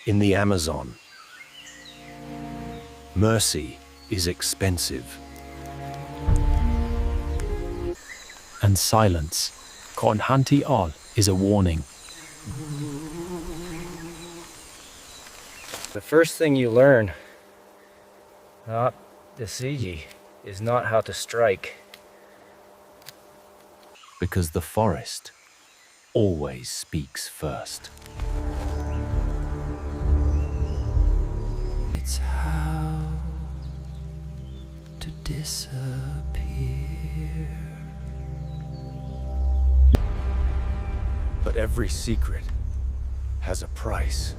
In the Amazon, mercy is expensive. And silence, konhanti all, is a warning. The first thing you learn, not Desiji, is not how to strike. Because the forest always speaks first. It's how to disappear. But every secret has a price.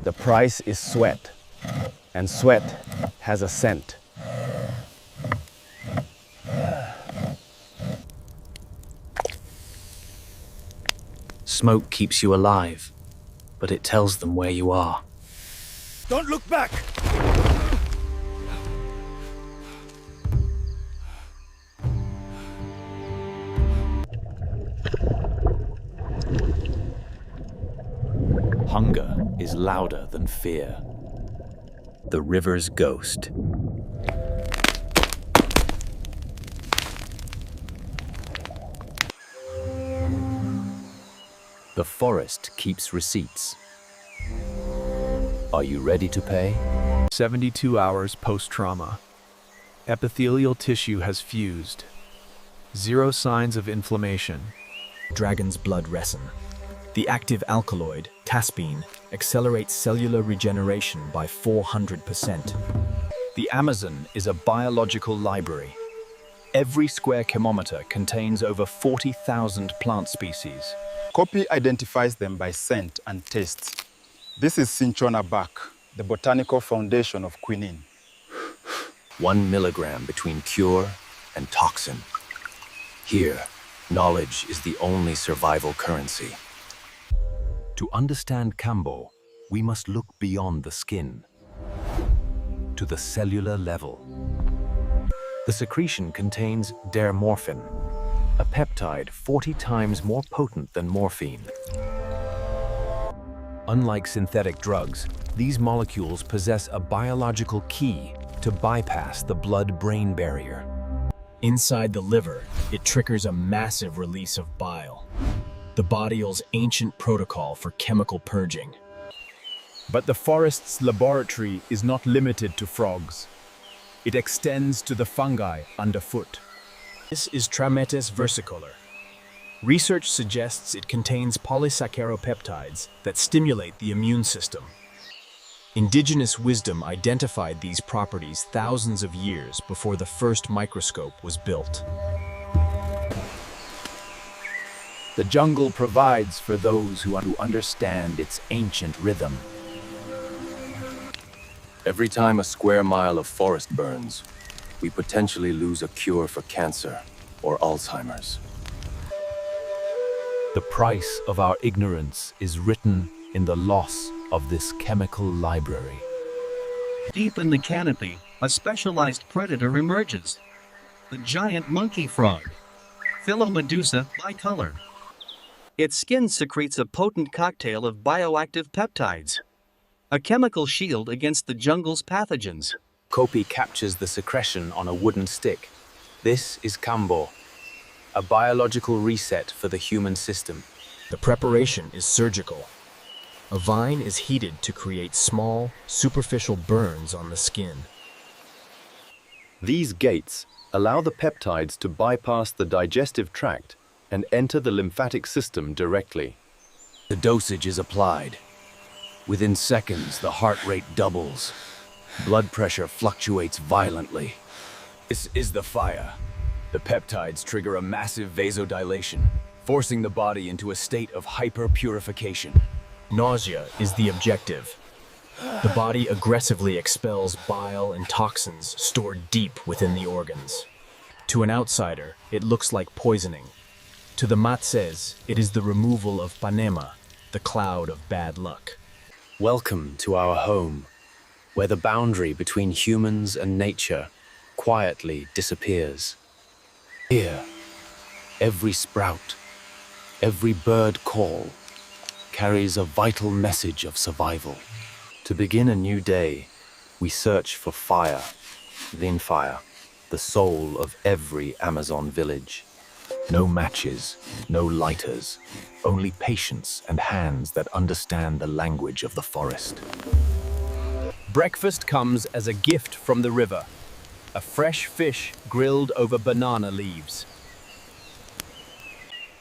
The price is sweat, and sweat has a scent. Smoke keeps you alive, but it tells them where you are. Don't look back! Hunger is louder than fear. The river's ghost. The forest keeps receipts. Are you ready to pay? 72 hours post-trauma. Epithelial tissue has fused. 0 signs of inflammation. Dragon's blood resin. The active alkaloid, taspine, accelerates cellular regeneration by 400%. The Amazon is a biological library. Every square kilometer contains over 40,000 plant species. Copy identifies them by scent and taste. This is cinchona bark, the botanical foundation of quinine. 1 milligram between cure and toxin. Here, knowledge is the only survival currency. To understand kambo, we must look beyond the skin, to the cellular level. The secretion contains dermorphin, a peptide 40 times more potent than morphine. Unlike synthetic drugs, these molecules possess a biological key to bypass the blood-brain barrier. Inside the liver, it triggers a massive release of bile, the body's ancient protocol for chemical purging. But the forest's laboratory is not limited to frogs. It extends to the fungi underfoot. This is Trametes versicolor. Research suggests it contains polysaccharopeptides that stimulate the immune system. Indigenous wisdom identified these properties thousands of years before the first microscope was built. The jungle provides for those who understand its ancient rhythm. Every time a square mile of forest burns, we potentially lose a cure for cancer or Alzheimer's. The price of our ignorance is written in the loss of this chemical library. Deep in the canopy, a specialized predator emerges. The giant monkey frog, Philomedusa bicolor. Its skin secretes a potent cocktail of bioactive peptides, a chemical shield against the jungle's pathogens. Kopi captures the secretion on a wooden stick. This is kambo, a biological reset for the human system. The preparation is surgical. A vine is heated to create small, superficial burns on the skin. These gates allow the peptides to bypass the digestive tract and enter the lymphatic system directly. The dosage is applied. Within seconds, the heart rate doubles. Blood pressure fluctuates violently. This is the fire. The peptides trigger a massive vasodilation, forcing the body into a state of hyper-purification. Nausea is the objective. The body aggressively expels bile and toxins stored deep within the organs. To an outsider, it looks like poisoning. To the Matses, it is the removal of Panema, the cloud of bad luck. Welcome to our home, where the boundary between humans and nature quietly disappears. Here, every sprout, every bird call, carries a vital message of survival. To begin a new day, we search for fire, fire, the soul of every Amazon village. No matches, no lighters, only patience and hands that understand the language of the forest. Breakfast comes as a gift from the river. A fresh fish grilled over banana leaves.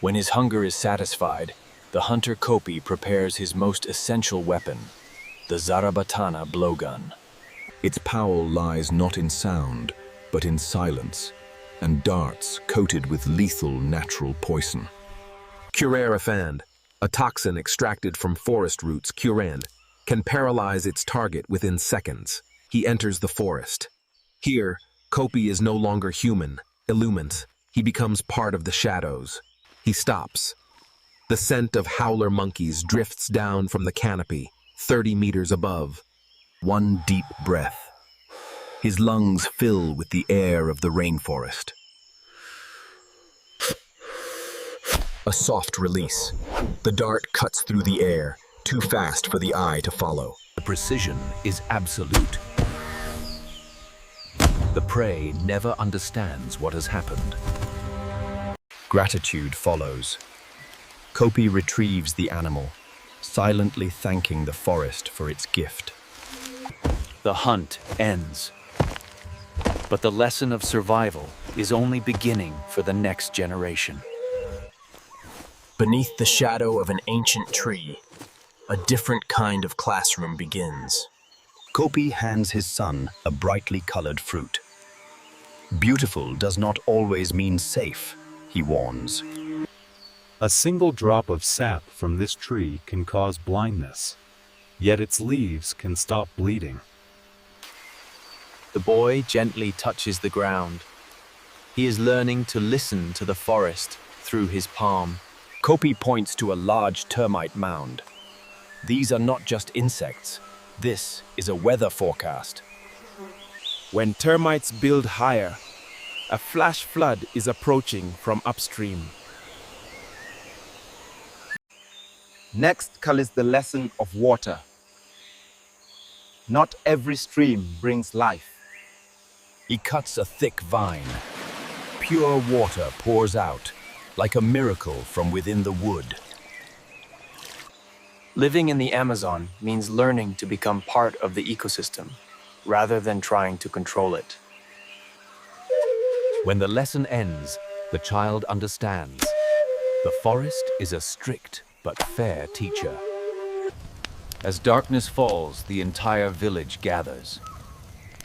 When his hunger is satisfied, the hunter Kopi prepares his most essential weapon, the Zarabatana blowgun. Its power lies not in sound, but in silence, and darts coated with lethal natural poison. Curarafand, a toxin extracted from forest roots, curand, can paralyze its target within seconds. He enters the forest. Here, Kopi is no longer human, illumined. He becomes part of the shadows. He stops. The scent of howler monkeys drifts down from the canopy, 30 meters above. One deep breath. His lungs fill with the air of the rainforest. A soft release. The dart cuts through the air, too fast for the eye to follow. The precision is absolute. The prey never understands what has happened. Gratitude follows. Kopi retrieves the animal, silently thanking the forest for its gift. The hunt ends. But the lesson of survival is only beginning for the next generation. Beneath the shadow of an ancient tree, a different kind of classroom begins. Kopi hands his son a brightly colored fruit. Beautiful does not always mean safe, he warns. A single drop of sap from this tree can cause blindness, yet its leaves can stop bleeding. The boy gently touches the ground. He is learning to listen to the forest through his palm. Kopi points to a large termite mound. These are not just insects. This is a weather forecast. When termites build higher, a flash flood is approaching from upstream. Next comes the lesson of water. Not every stream brings life. He cuts a thick vine. Pure water pours out, like a miracle from within the wood. Living in the Amazon means learning to become part of the ecosystem, rather than trying to control it. When the lesson ends, the child understands. The forest is a strict but fair teacher. As darkness falls, the entire village gathers.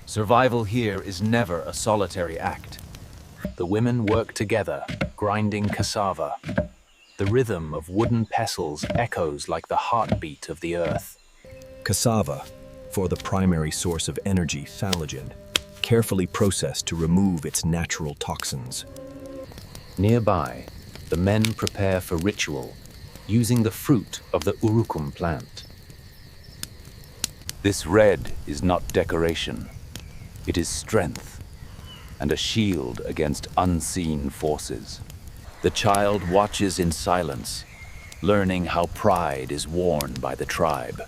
Survival here is never a solitary act. The women work together, grinding cassava. The rhythm of wooden pestles echoes like the heartbeat of the earth. Cassava, for the primary source of energy, thalagen, carefully processed to remove its natural toxins. Nearby, the men prepare for ritual, using the fruit of the urukum plant. This red is not decoration. It is strength and a shield against unseen forces. The child watches in silence, learning how pride is worn by the tribe.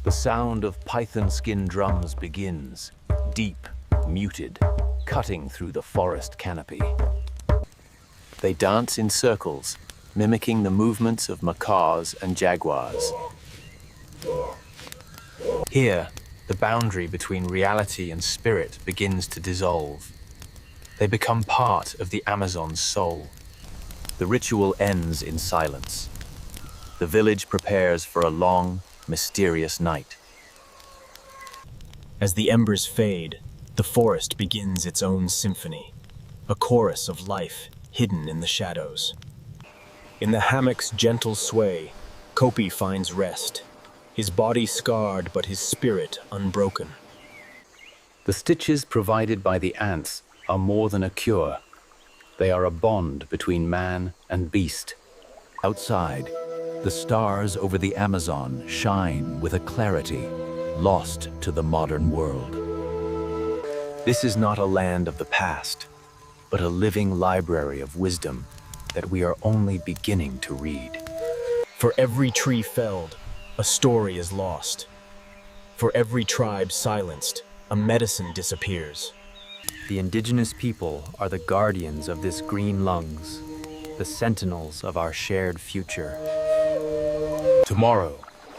The sound of python skin drums begins, deep, muted, cutting through the forest canopy. They dance in circles, mimicking the movements of macaws and jaguars. Here, the boundary between reality and spirit begins to dissolve. They become part of the Amazon's soul. The ritual ends in silence. The village prepares for a long, mysterious night. As the embers fade, the forest begins its own symphony, a chorus of life hidden in the shadows. In the hammock's gentle sway, Kopi finds rest, his body scarred but his spirit unbroken. The stitches provided by the ants are more than a cure. They are a bond between man and beast. Outside, the stars over the Amazon shine with a clarity lost to the modern world. This is not a land of the past, but a living library of wisdom, that we are only beginning to read. For every tree felled, a story is lost. For every tribe silenced, a medicine disappears. The indigenous people are the guardians of this green lungs, the sentinels of our shared future. Tomorrow,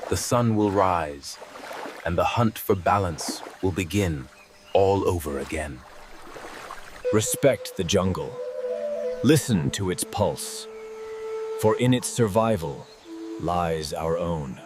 the sun will rise, and the hunt for balance will begin all over again. Respect the jungle. Listen to its pulse, for in its survival lies our own.